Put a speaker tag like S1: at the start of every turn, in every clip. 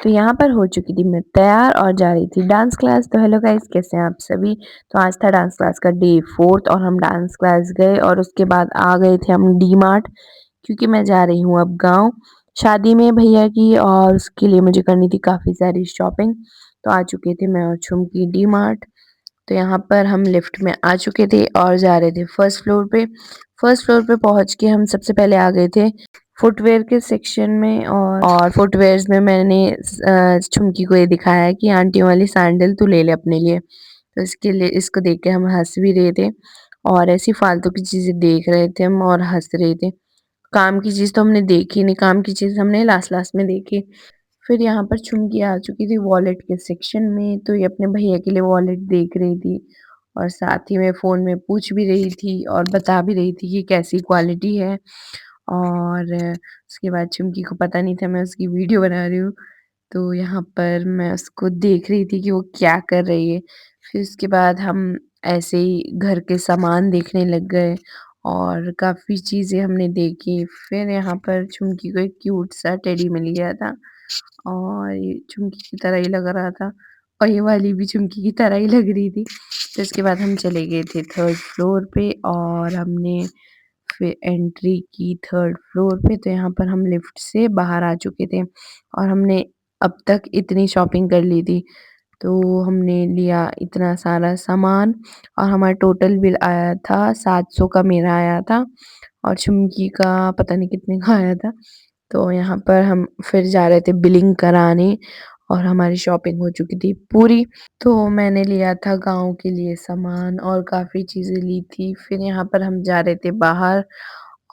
S1: तो यहाँ पर हो चुकी थी मैं तैयार और जा रही थी डांस क्लास। तो हेलो गाइस, कैसे हैं आप सभी। तो आज था डांस क्लास का डे 4 और हम डांस क्लास गए और उसके बाद आ गए थे हम डी मार्ट, क्योंकि मैं जा रही हूँ अब गाँव शादी में भैया की, और उसके लिए मुझे करनी थी काफ़ी सारी शॉपिंग। तो आ चुके थे मैं और छुमकी डी मार्ट। तो यहाँ पर हम लिफ्ट में आ चुके थे और जा रहे थे फर्स्ट फ्लोर पे। फर्स्ट फ्लोर पे पहुँच के हम सबसे पहले आ गए थे फुटवियर के सेक्शन में, और फुटवियर्स में मैंने छुमकी को ये दिखाया है कि आंटी वाली सैंडल तू ले ले अपने लिए। तो इसके लिए इसको देख के हम हँस भी रहे थे और ऐसी फालतू की चीज़ें देख रहे थे हम और हँस रहे थे। काम की चीज़ तो हमने देखी नहीं, काम की चीज़ हमने लास्ट-लास्ट में देखी। फिर यहाँ पर छुमकी आ चुकी थी वॉलेट के सेक्शन में, तो ये अपने भैया के लिए वॉलेट देख रही थी और साथ ही में फ़ोन में पूछ भी रही थी और बता भी रही थी कि कैसी क्वालिटी है। और उसके बाद छुमकी को पता नहीं था मैं उसकी वीडियो बना रही हूँ, तो यहाँ पर मैं उसको देख रही थी कि वो क्या कर रही है। फिर उसके बाद हम ऐसे ही घर के सामान देखने लग गए और काफ़ी चीज़ें हमने देखी। फिर यहाँ पर छुमकी को एक क्यूट सा टेडी मिल गया था और ये चुमकी की तरह ही लग रहा था और ये वाली भी चुमकी की तरह ही लग रही थी। तो इसके बाद हम चले गए थे थर्ड फ्लोर पे और हमने फिर एंट्री की थर्ड फ्लोर पे। तो यहाँ पर हम लिफ्ट से बाहर आ चुके थे और हमने अब तक इतनी शॉपिंग कर ली थी। तो हमने लिया इतना सारा सामान और हमारा टोटल बिल आया था 700 का, मेरा आया था और चुमकी का पता नहीं कितने का आया था। तो यहाँ पर हम फिर जा रहे थे बिलिंग कराने और हमारी शॉपिंग हो चुकी थी पूरी। तो मैंने लिया था गाँव के लिए सामान और काफ़ी चीज़ें ली थी। फिर यहाँ पर हम जा रहे थे बाहर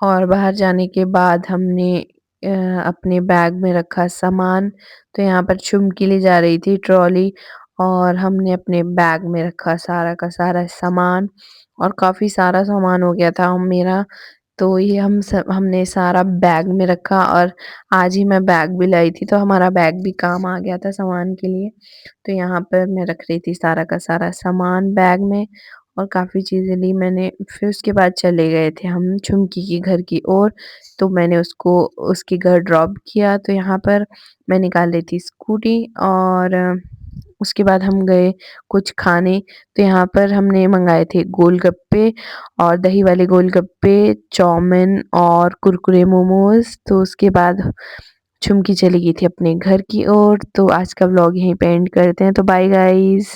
S1: और बाहर जाने के बाद हमने अ, अपने बैग में रखा सामान। तो यहाँ पर छुमकी ले जा रही थी ट्रॉली और हमने अपने बैग में रखा सारा का सारा सामान और काफ़ी सारा सामान हो गया था मेरा। तो ये हमने सारा बैग में रखा और आज ही मैं बैग भी लाई थी, तो हमारा बैग भी काम आ गया था सामान के लिए। तो यहाँ पर मैं रख रही थी सारा का सारा सामान बैग में और काफ़ी चीज़ें ली मैंने। फिर उसके बाद चले गए थे हम छुमकी के घर की ओर, तो मैंने उसको उसके घर ड्रॉप किया। तो यहाँ पर मैं निकाल रही थी स्कूटी और उसके बाद हम गए कुछ खाने। तो यहाँ पर हमने मँगाए थे गोलगप्पे और दही वाले गोलगप्पे, चाउमीन और कुरकुरे मोमोज़। तो उसके बाद छुमकी चली गई थी अपने घर की ओर। तो आज का व्लॉग यहीं पे एंड करते हैं। तो बाय गाइज़।